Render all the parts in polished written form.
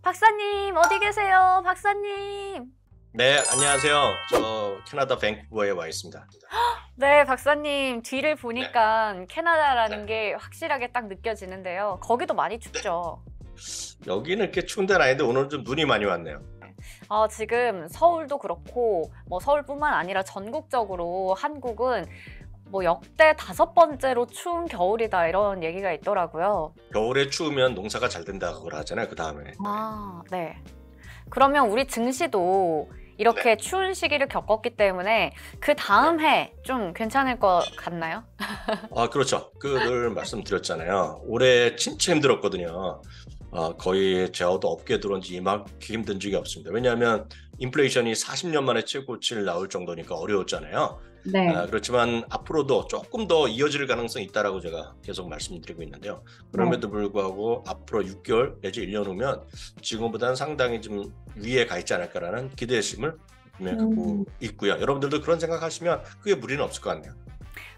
박사님, 어디 계세요? 박사님. 네, 안녕하세요. 저 캐나다 밴쿠버에 와 있습니다. 네, 박사님. 뒤를 네, 보니까 캐나다라는 네. 게 확실하게 딱 느껴지는데요. 거기도 많이 춥죠? 여기는 이렇게 추운 데는 아닌데 오늘 좀 눈이 많이 왔네요. 지금 서울도 그렇고, 뭐 서울뿐만 아니라 전국적으로 한국은 뭐 역대 5번째로 추운 겨울이다 이런 얘기가 있더라고요. 겨울에 추우면 농사가 잘 된다고 하잖아요. 그 다음에. 네. 그러면 우리 증시도 이렇게 네, 추운 시기를 겪었기 때문에 그 네. 다음 해 좀 괜찮을 것 같나요? 그렇죠. 늘 말씀드렸잖아요. 올해 진짜 힘들었거든요. 거의 제어도 업계 들어온 지 이만큼 힘든 적이 없습니다. 왜냐하면 인플레이션이 40년 만에 최고치를 나올 정도니까 어려웠잖아요. 네. 그렇지만 앞으로도 조금 더 이어질 가능성이 있다라고 제가 계속 말씀드리고 있는데요. 네. 그럼에도 불구하고 앞으로 6개월 내지 1년 후면 지금보다는 상당히 좀 위에 가 있지 않을까라는 기대심을 분명히 갖고 있고요. 여러분들도 그런 생각하시면 그게 무리는 없을 것 같네요.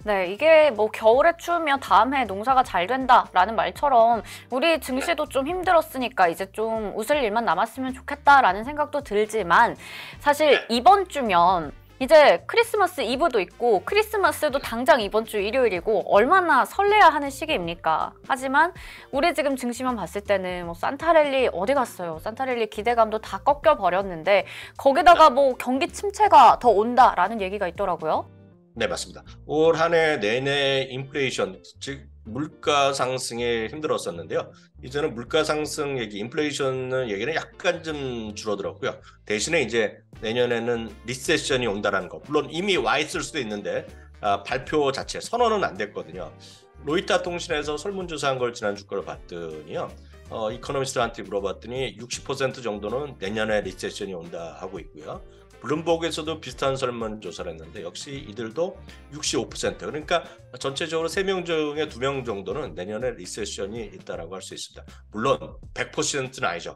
네, 이게 뭐 겨울에 추우면 다음 해 농사가 잘 된다라는 말처럼 우리 네. 증시도 좀 힘들었으니까 이제 좀 웃을 일만 남았으면 좋겠다라는 생각도 들지만 사실 네. 이번 주면 이제 크리스마스 이브도 있고 크리스마스도 당장 이번 주 일요일이고 얼마나 설레야 하는 시기입니까? 하지만 우리 지금 증시만 봤을 때는 뭐 산타랠리 어디 갔어요? 산타랠리 기대감도 다 꺾여 버렸는데 거기다가 뭐 경기 침체가 더 온다라는 얘기가 있더라고요. 네, 맞습니다. 올 한 해 내내 인플레이션, 즉 물가 상승에 힘들었었는데요. 이제는 물가 상승 얘기, 인플레이션 얘기는 약간 좀 줄어들었고요. 대신에 이제 내년에는 리세션이 온다는 거. 물론 이미 와 있을 수도 있는데 발표 자체 선언은 안 됐거든요. 로이터 통신에서 설문조사한 걸 지난주 걸 봤더니요. 이코노미스트한테 물어봤더니 60% 정도는 내년에 리세션이 온다 하고 있고요. 블룸버그에서도 비슷한 설문조사를 했는데 역시 이들도 65%, 그러니까 전체적으로 3명 중에 2명 정도는 내년에 리세션이 있다라고 할 수 있습니다. 물론 100%는 아니죠.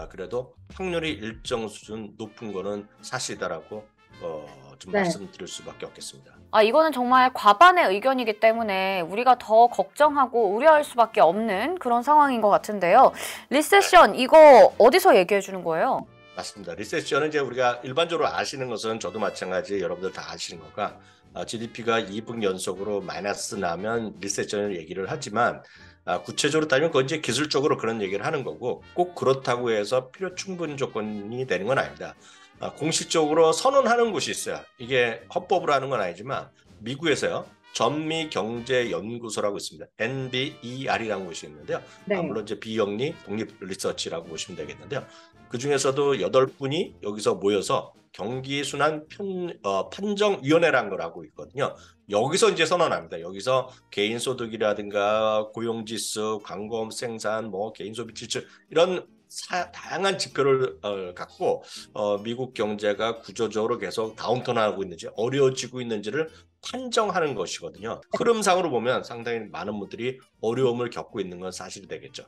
그래도 확률이 일정 수준 높은 거는 사실이다라고 좀 네. 말씀드릴 수밖에 없겠습니다. 이거는 정말 과반의 의견이기 때문에 우리가 더 걱정하고 우려할 수밖에 없는 그런 상황인 것 같은데요. 리세션, 이거 어디서 얘기해 주는 거예요? 맞습니다. 리세션은 이제 우리가 일반적으로 아시는 것은 저도 마찬가지 여러분들 다 아시는 거가 GDP가 2분 연속으로 마이너스 나면 리세션을 얘기를 하지만 구체적으로 따지면 그건 이제 기술적으로 그런 얘기를 하는 거고 꼭 그렇다고 해서 필요 충분 조건이 되는 건 아닙니다. 공식적으로 선언하는 곳이 있어요. 이게 헌법으로 하는 건 아니지만 미국에서요. 전미경제연구소라고 있습니다. NBER이라는 곳이 있는데요. 네. 물론 이제 비영리 독립 리서치라고 보시면 되겠는데요. 그 중에서도 8분이 여기서 모여서 경기순환 판정위원회라는 걸 하고 있거든요. 여기서 이제 선언합니다. 여기서 개인소득이라든가 고용지수, 광고 생산, 뭐 개인소비지수 이런 다양한 지표를 갖고 미국 경제가 구조적으로 계속 다운턴하고 있는지 어려워지고 있는지를 판정하는 것이거든요. 흐름상으로 보면 상당히 많은 분들이 어려움을 겪고 있는 건 사실이 되겠죠.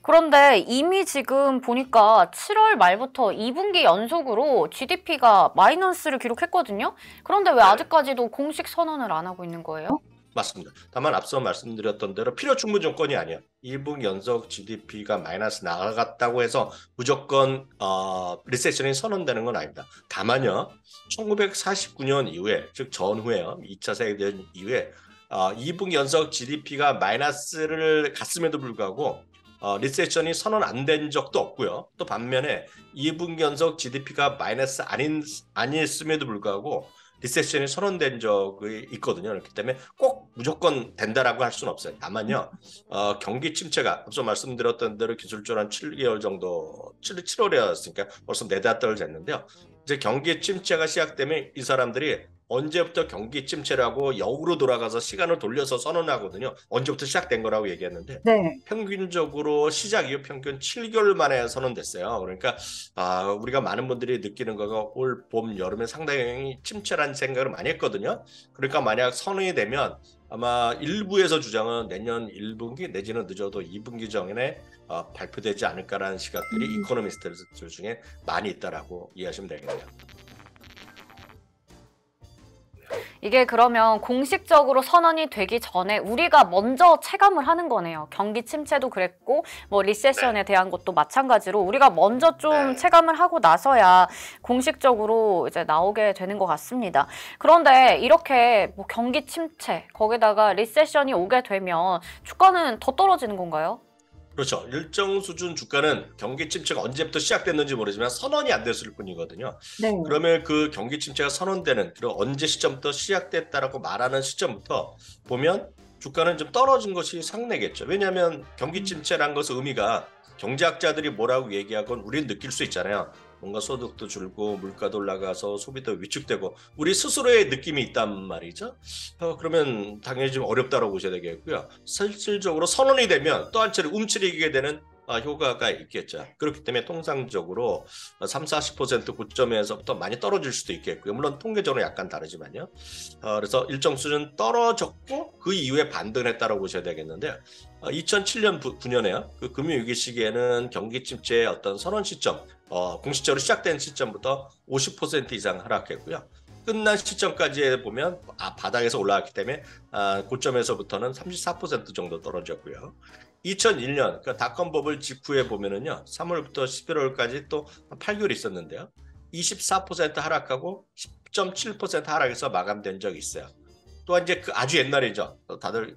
그런데 이미 지금 보니까 7월 말부터 2분기 연속으로 GDP가 마이너스를 기록했거든요. 그런데 왜 네. 아직까지도 공식 선언을 안 하고 있는 거예요? 맞습니다. 다만 앞서 말씀드렸던 대로 필요 충분 조건이 아니에요. 2분 연속 GDP가 마이너스 나갔다고 해서 무조건 리세션이 선언되는 건 아닙니다. 다만요. 1949년 이후에 즉 전후에요. 2차 세계대전 이후에 2분 연속 GDP가 마이너스를 갔음에도 불구하고 리세션이 선언 안 된 적도 없고요. 또 반면에 2분 연속 GDP가 마이너스 아니었음에도 불구하고 리세션이 선언된 적이 있거든요. 그렇기 때문에 꼭 무조건 된다라고 할 수는 없어요. 다만요, 경기 침체가 앞서 말씀드렸던 대로 기술적으로 한 7개월 정도, 7월이었으니까 벌써 4달 됐는데요. 이제 경기 침체가 시작되면 이 사람들이 언제부터 경기 침체라고 역으로 돌아가서 시간을 돌려서 선언하거든요. 언제부터 시작된 거라고 얘기했는데 네. 평균적으로 시작 이후 평균 7개월 만에 선언됐어요. 그러니까 우리가 많은 분들이 느끼는 거가 올 봄, 여름에 상당히 침체라는 생각을 많이 했거든요. 그러니까 만약 선언이 되면 아마 일부에서 주장은 내년 1분기 내지는 늦어도 2분기 전에 발표되지 않을까라는 시각들이 이코노미스트들 중에 많이 있다라고 이해하시면 되겠네요. 이게 그러면 공식적으로 선언이 되기 전에 우리가 먼저 체감을 하는 거네요. 경기 침체도 그랬고 뭐 리세션에 대한 것도 마찬가지로 우리가 먼저 좀 체감을 하고 나서야 공식적으로 이제 나오게 되는 것 같습니다. 그런데 이렇게 뭐 경기 침체 거기다가 리세션이 오게 되면 주가는 더 떨어지는 건가요? 그렇죠. 일정 수준 주가는 경기 침체가 언제부터 시작됐는지 모르지만 선언이 안 됐을 뿐이거든요. 네. 그러면 그 경기 침체가 선언되는 그리고 언제 시점부터 시작됐다라고 말하는 시점부터 보면 주가는 좀 떨어진 것이 상내겠죠. 왜냐하면 경기 침체란 것의 의미가 경제학자들이 뭐라고 얘기하건 우리는 느낄 수 있잖아요. 뭔가 소득도 줄고 물가도 올라가서 소비도 위축되고 우리 스스로의 느낌이 있단 말이죠. 그러면 당연히 좀 어렵다고 보셔야 되겠고요. 실질적으로 선언이 되면 또 한 차례 움츠리게 되는 효과가 있겠죠. 그렇기 때문에 통상적으로 30-40% 고점에서부터 많이 떨어질 수도 있겠고요. 물론 통계적으로 약간 다르지만요. 그래서 일정 수준 떨어졌고 그 이후에 반등을 했다고 보셔야 되겠는데 2007년, 9년에요. 그 금융위기 시기에는 경기 침체의 어떤 선언 시점, 공식적으로 시작된 시점부터 50% 이상 하락했고요. 끝난 시점까지 보면 바닥에서 올라왔기 때문에 고점에서부터는 34% 정도 떨어졌고요. 2001년 그 닷컴 버블 직후에 보면은요, 3월부터 11월까지 또 8개월 있었는데요, 24% 하락하고 10.7% 하락해서 마감된 적이 있어요. 또한 이제 그 아주 옛날이죠. 다들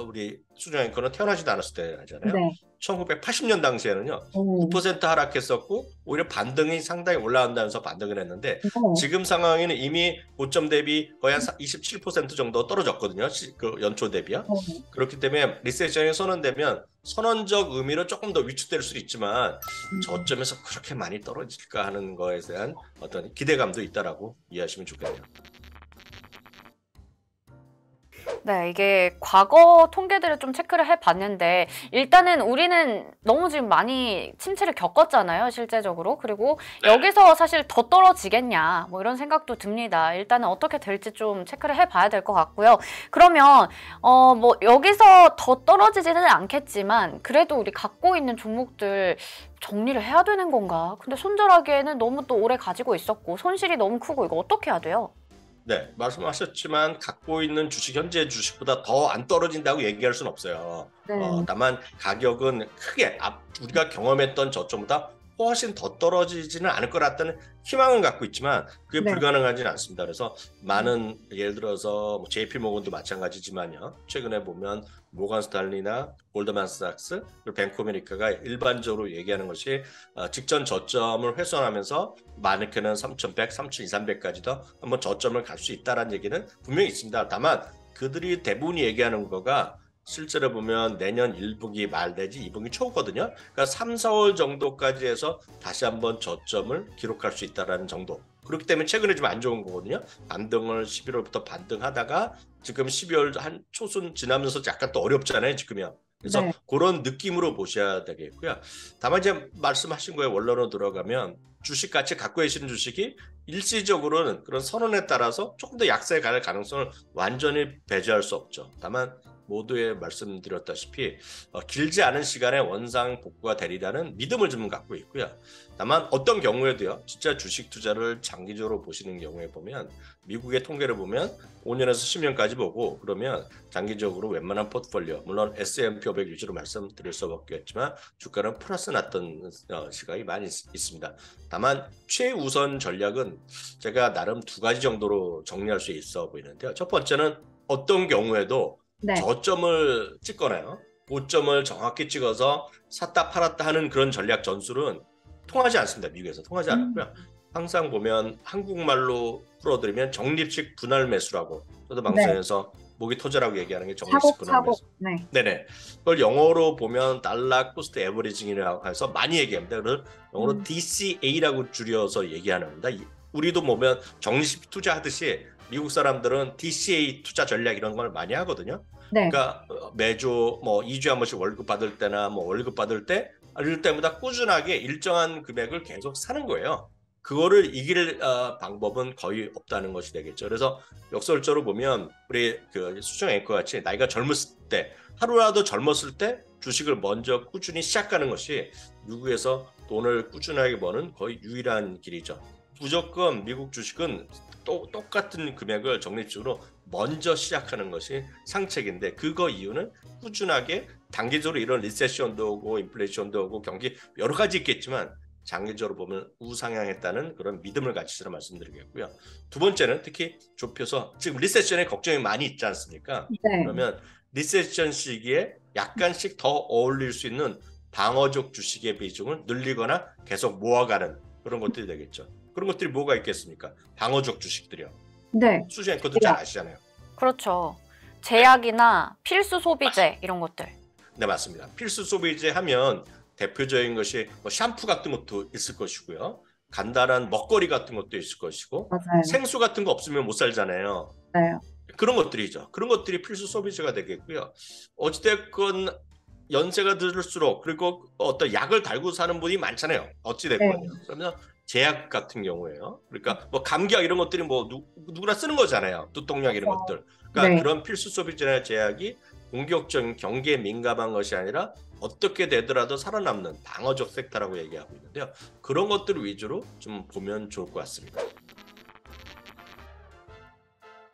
우리 수정 앵커는 태어나지도 않았을 때잖아요. 네. 1980년 당시에는요, 9% 하락했었고 오히려 반등이 상당히 올라간다면서 반등을 했는데 지금 상황에는 이미 고점 대비 거의 한 27% 정도 떨어졌거든요. 그 연초 대비요. 그렇기 때문에 리세션이 선언되면 선언적 의미로 조금 더 위축될 수 있지만 저점에서 그렇게 많이 떨어질까 하는 거에 대한 어떤 기대감도 있다라고 이해하시면 좋겠네요. 네, 이게 과거 통계들을 좀 체크를 해봤는데 일단은 우리는 너무 지금 많이 침체를 겪었잖아요, 실제적으로. 그리고 여기서 사실 더 떨어지겠냐 뭐 이런 생각도 듭니다. 일단은 어떻게 될지 좀 체크를 해봐야 될 것 같고요. 그러면 뭐 여기서 더 떨어지지는 않겠지만 그래도 우리 갖고 있는 종목들 정리를 해야 되는 건가? 근데 손절하기에는 너무 또 오래 가지고 있었고 손실이 너무 크고 이거 어떻게 해야 돼요? 네, 말씀하셨지만 갖고 있는 주식, 현재 주식보다 더 안 떨어진다고 얘기할 수는 없어요. 네. 다만 가격은 크게 우리가 경험했던 저점보다 훨씬 더 떨어지지는 않을 것 같다는 희망은 갖고 있지만 그게 네. 불가능하지는 않습니다. 그래서 많은 예를 들어서 뭐 JP 모건도 마찬가지지만요. 최근에 보면 모건 스탠리나 골드만삭스 그리고 뱅크 아메리카가 일반적으로 얘기하는 것이 직전 저점을 훼손하면서 많게는 3,100, 3,200까지도 한번 저점을 갈 수 있다는 얘기는 분명히 있습니다. 다만 그들이 대부분이 얘기하는 거가 실제로 보면 내년 1분기 말 내지 2분기 초거든요. 그러니까 3, 4월 정도까지 해서 다시 한번 저점을 기록할 수 있다는 정도. 그렇기 때문에 최근에 좀 안 좋은 거거든요. 반등을 11월부터 반등하다가 지금 12월 한 초순 지나면서 약간 또 어렵잖아요, 지금이요. 그래서 네. 그런 느낌으로 보셔야 되겠고요. 다만 이제 말씀하신 거에 원론으로 들어가면 주식 같이 갖고 계시는 주식이 일시적으로는 그런 선언에 따라서 조금 더 약세에 갈 가능성을 완전히 배제할 수 없죠. 다만 모두에 말씀드렸다시피 길지 않은 시간에 원상 복구가 되리라는 믿음을 좀 갖고 있고요. 다만 어떤 경우에도요, 진짜 주식 투자를 장기적으로 보시는 경우에 보면 미국의 통계를 보면 5년에서 10년까지 보고 그러면 장기적으로 웬만한 포트폴리오, 물론 S&P 500 위주로 말씀드릴 수 없겠지만 주가는 플러스 났던 시각이 많이 있습니다. 다만 최우선 전략은 제가 나름 두 가지 정도로 정리할 수 있어 보이는데요. 첫 번째는 어떤 경우에도 네. 저점을 찍거나요, 고점을 정확히 찍어서 샀다 팔았다 하는 그런 전략 전술은 통하지 않습니다. 미국에서 통하지 않았고요. 항상 보면 한국말로 풀어드리면 적립식 분할 매수라고, 저도 방송에서 모기 토자라고 얘기하는 게 적립식 분할 매수. 네. 네네. 그걸 영어로 보면 달러 코스트 에버리징이라고 해서 많이 얘기합니다. 그걸 영어로 DCA라고 줄여서 얘기하는 겁니다. 우리도 보면 적립식 투자하듯이 미국 사람들은 DCA 투자 전략 이런 걸 많이 하거든요. 네. 그러니까 매주 뭐 2주에 한 번씩 월급 받을 때나 뭐 월급 받을 때 이럴 때마다 꾸준하게 일정한 금액을 계속 사는 거예요. 그거를 이길 방법은 거의 없다는 것이 되겠죠. 그래서 역설적으로 보면 우리 그 수정 앵커 같이 나이가 젊었을 때, 하루라도 젊었을 때 주식을 먼저 꾸준히 시작하는 것이 미국에서 돈을 꾸준하게 버는 거의 유일한 길이죠. 무조건 미국 주식은 똑같은 금액을 적립식으로 먼저 시작하는 것이 상책인데 그거 이유는 꾸준하게 단기적으로 이런 리세션도 오고 인플레이션도 오고 경기 여러 가지 있겠지만 장기적으로 보면 우상향했다는 그런 믿음을 가지시라 말씀드리겠고요. 두 번째는 특히 좁혀서 지금 리세션에 걱정이 많이 있지 않습니까? 네. 그러면 리세션 시기에 약간씩 더 어울릴 수 있는 방어적 주식의 비중을 늘리거나 계속 모아가는 그런 것들이 되겠죠. 그런 것들이 뭐가 있겠습니까? 방어적 주식들이요. 네. 수지 앵커도 잘 아시잖아요. 그렇죠. 제약이나 필수 소비재 이런 것들. 네, 맞습니다. 필수 소비재 하면 대표적인 것이 뭐 샴푸 같은 것도 있을 것이고요. 간단한 먹거리 같은 것도 있을 것이고 맞아요. 생수 같은 거 없으면 못 살잖아요. 네. 그런 것들이죠. 그런 것들이 필수 소비재가 되겠고요. 어찌됐건 연세가 들수록 그리고 어떤 약을 달고 사는 분이 많잖아요. 어찌됐건요. 그러면 제약 같은 경우에요. 그러니까 뭐 감기약 이런 것들이 뭐 누구나 쓰는 거잖아요. 두통약 이런 것들. 그러니까 그런 필수 소비재나 제약이 공격적인 경기에 민감한 것이 아니라 어떻게 되더라도 살아남는 방어적 섹터라고 얘기하고 있는데요. 그런 것들 위주로 좀 보면 좋을 것 같습니다.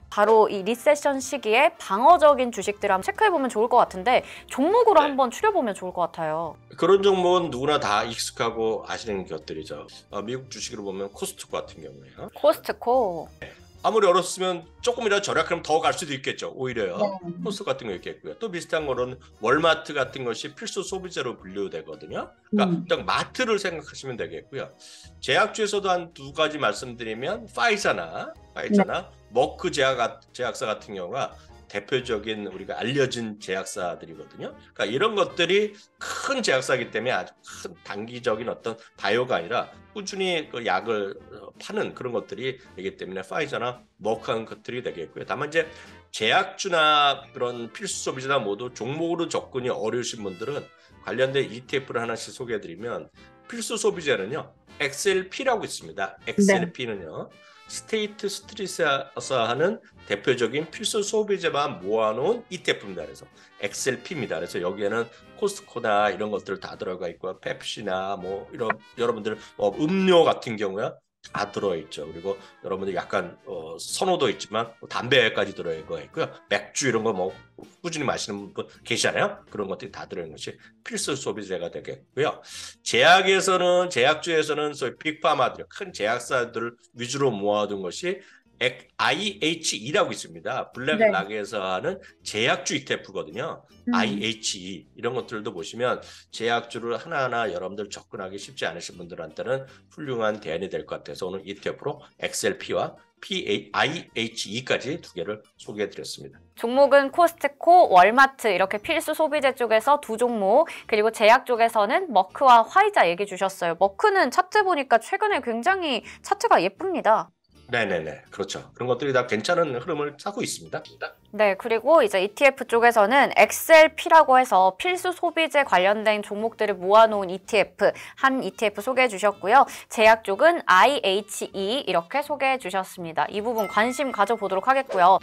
바로 이 리세션 시기에 방어적인 주식들을 한번 체크해보면 좋을 것 같은데 종목으로 한번 추려보면 좋을 것 같아요. 그런 종목은 누구나 다 익숙하고 아시는 것들이죠. 미국 주식으로 보면 코스트코 같은 경우에요. 코스트코. 아무리 어렸으면 조금이라도 절약하면 더 갈 수도 있겠죠. 오히려요. 코스트 같은 거 있겠고요. 또 비슷한 거는 월마트 같은 것이 필수 소비재로 분류되거든요. 그러니까 일단 마트를 생각하시면 되겠고요. 제약주에서도 한 두 가지 말씀드리면 파이자나 머크 제약사 같은 경우가 대표적인 우리가 알려진 제약사들이거든요. 그러니까 이런 것들이 큰 제약사이기 때문에 아주 큰 단기적인 어떤 바이오가 아니라 꾸준히 그 약을 파는 그런 것들이 되기 때문에 파이자나 머크한 것들이 되겠고요. 다만 이제 제약주나 그런 필수 소비재나 모두 종목으로 접근이 어려우신 분들은 관련된 ETF를 하나씩 소개해드리면 필수 소비재는요. XLP라고 있습니다. XLP는요. 스테이트 스트리트에서 하는 대표적인 필수 소비재만 모아놓은 ETF입니다. 그래서 XLP입니다. 그래서 여기에는 코스트코나 이런 것들 다 들어가 있고 펩시나 뭐 이런 여러분들 음료 같은 경우야 다 들어있죠. 그리고 여러분들 약간 선호도 있지만 담배까지 들어가 있고요. 맥주 이런 거 뭐 꾸준히 마시는 분 계시잖아요. 그런 것들이 다 들어있는 것이 필수 소비재가 되겠고요. 제약주에서는 소위 빅파마들, 큰 제약사들 위주로 모아둔 것이 IHE라고 있습니다. 블랙락에서 하는 제약주 ETF거든요. IHE 이런 것들도 보시면 제약주를 하나하나 여러분들 접근하기 쉽지 않으신 분들한테는 훌륭한 대안이 될 것 같아서 오늘 ETF로 XLP와 IHE까지 두 개를 소개해드렸습니다. 종목은 코스트코, 월마트 이렇게 필수 소비재 쪽에서 두 종목, 그리고 제약 쪽에서는 머크와 화이자 얘기 주셨어요. 머크는 차트 보니까 최근에 굉장히 차트가 예쁩니다. 네네네, 그렇죠. 그런 것들이 다 괜찮은 흐름을 타고 있습니다. 네, 그리고 이제 ETF 쪽에서는 XLP라고 해서 필수 소비재 관련된 종목들을 모아놓은 ETF, 한 ETF 소개해 주셨고요. 제약 쪽은 IHE 이렇게 소개해 주셨습니다. 이 부분 관심 가져보도록 하겠고요.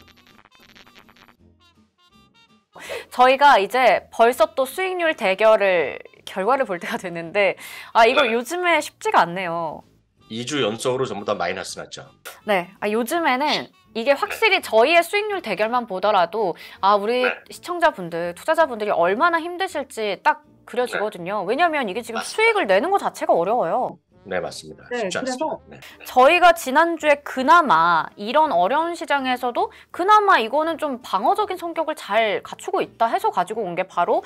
저희가 이제 벌써 또 수익률 대결을 결과를 볼 때가 됐는데 이거 요즘에 쉽지가 않네요. 2주 연속으로 전부 다 마이너스 났죠. 네, 요즘에는 이게 확실히 저희의 수익률 대결만 보더라도 우리 시청자분들, 투자자분들이 얼마나 힘드실지 딱 그려지거든요. 왜냐하면 이게 지금 수익을 내는 것 자체가 어려워요. 네, 맞습니다. 네, 쉽지 않습니다. 저희가 지난주에 그나마 이런 어려운 시장에서도 그나마 이거는 좀 방어적인 성격을 잘 갖추고 있다 해서 가지고 온 게 바로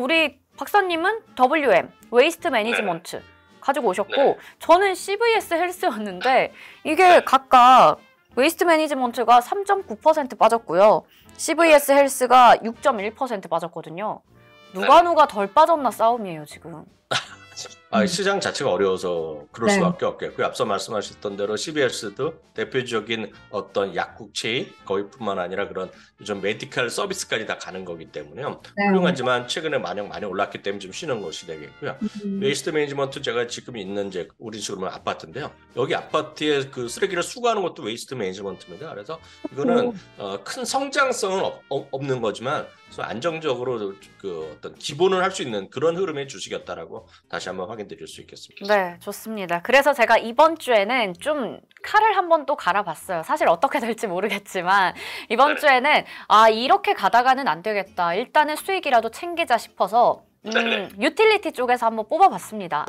우리 박사님은 WM, 웨이스트 매니지먼트 가지고 오셨고 저는 CVS 헬스였는데 이게 각각 웨이스트 매니지먼트가 3.9% 빠졌고요. CVS 헬스가 6.1% 빠졌거든요. 누가 덜 빠졌나 싸움이에요, 지금. 시장 자체가 어려워서 그럴 수밖에 없겠고요. 앞서 말씀하셨던 대로 CVS도 대표적인 어떤 약국체인 거기뿐만 아니라 그런 요즘 메디컬 서비스까지 다 가는 거기 때문에요. 훌륭하지만 최근에 많이 올랐기 때문에 좀 쉬는 것이 되겠고요. 웨이스트 매니지먼트 제가 지금 있는 우리 지금은 아파트인데요. 여기 아파트에 그 쓰레기를 수거하는 것도 웨이스트 매니지먼트입니다. 그래서 이거는 큰 성장성은 없는 거지만 안정적으로 그 어떤 기본을 할 수 있는 그런 흐름의 주식이었다라고 다시 한번 확인 드릴 수 있겠습니다. 네, 좋습니다. 그래서 제가 이번 주에는 좀 칼을 한번 또 갈아봤어요. 사실 어떻게 될지 모르겠지만 이번 네네. 주에는 이렇게 가다가는 안 되겠다. 일단은 수익이라도 챙기자 싶어서 유틸리티 쪽에서 한번 뽑아봤습니다.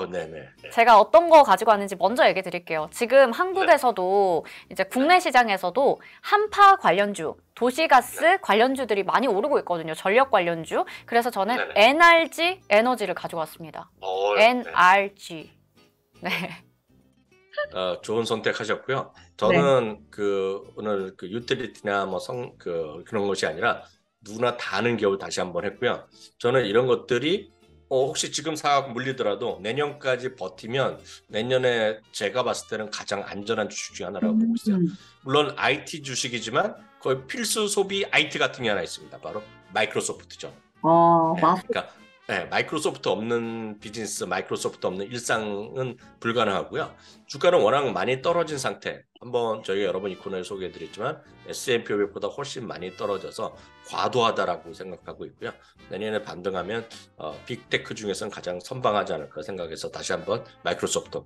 네네. 제가 어떤 거 가지고 왔는지 먼저 얘기 드릴게요. 지금 한국에서도 이제 국내 시장에서도 한파 관련주, 도시가스 관련주들이 많이 오르고 있거든요. 전력 관련주. 그래서 저는 네네. NRG 에너지를 가지고 왔습니다. 네. NRG. 네. 좋은 선택하셨고요. 저는 오늘 유틸리티나 그런 것이 아니라 누구나 다 아는 기업을 다시 한번 했고요. 저는 이런 것들이 혹시 지금 사고 물리더라도 내년까지 버티면 내년에 제가 봤을 때는 가장 안전한 주식 중 하나라고 보고 있어요. 물론 IT 주식이지만 거의 필수 소비 IT 같은 게 하나 있습니다. 바로 마이크로소프트죠. 그러니까 마이크로소프트 없는 비즈니스, 마이크로소프트 없는 일상은 불가능하고요. 주가는 워낙 많이 떨어진 상태. 한번 저희가 여러 번 이 코너에 소개해드렸지만 S&P 500보다 훨씬 많이 떨어져서 과도하다라고 생각하고 있고요. 내년에 반등하면 빅테크 중에서는 가장 선방하지 않을까 생각해서 다시 한번 마이크로소프트.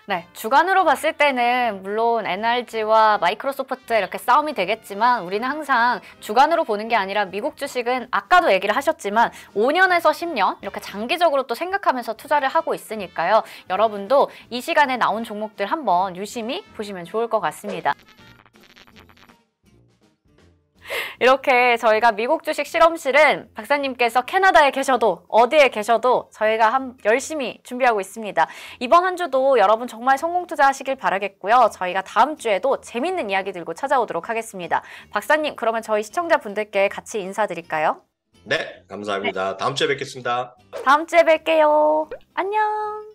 네, 주간으로 봤을 때는 물론 NRG와 마이크로소프트 이렇게 싸움이 되겠지만 우리는 항상 주간으로 보는 게 아니라 미국 주식은 아까도 얘기를 하셨지만 5년에서 10년 이렇게 장기적으로 또 생각하면서 투자를 하고 있으니까요. 여러분도 이 시간에 나온 종목들 한번 유심히 보시면 좋을 것 같습니다. 이렇게 저희가 미국 주식 실험실은 박사님께서 캐나다에 계셔도 어디에 계셔도 저희가 열심히 준비하고 있습니다. 이번 한 주도 여러분 정말 성공 투자하시길 바라겠고요. 저희가 다음 주에도 재밌는 이야기 들고 찾아오도록 하겠습니다. 박사님, 그러면 저희 시청자분들께 같이 인사드릴까요? 네, 감사합니다. 다음 주에 뵙겠습니다. 다음 주에 뵐게요. 안녕.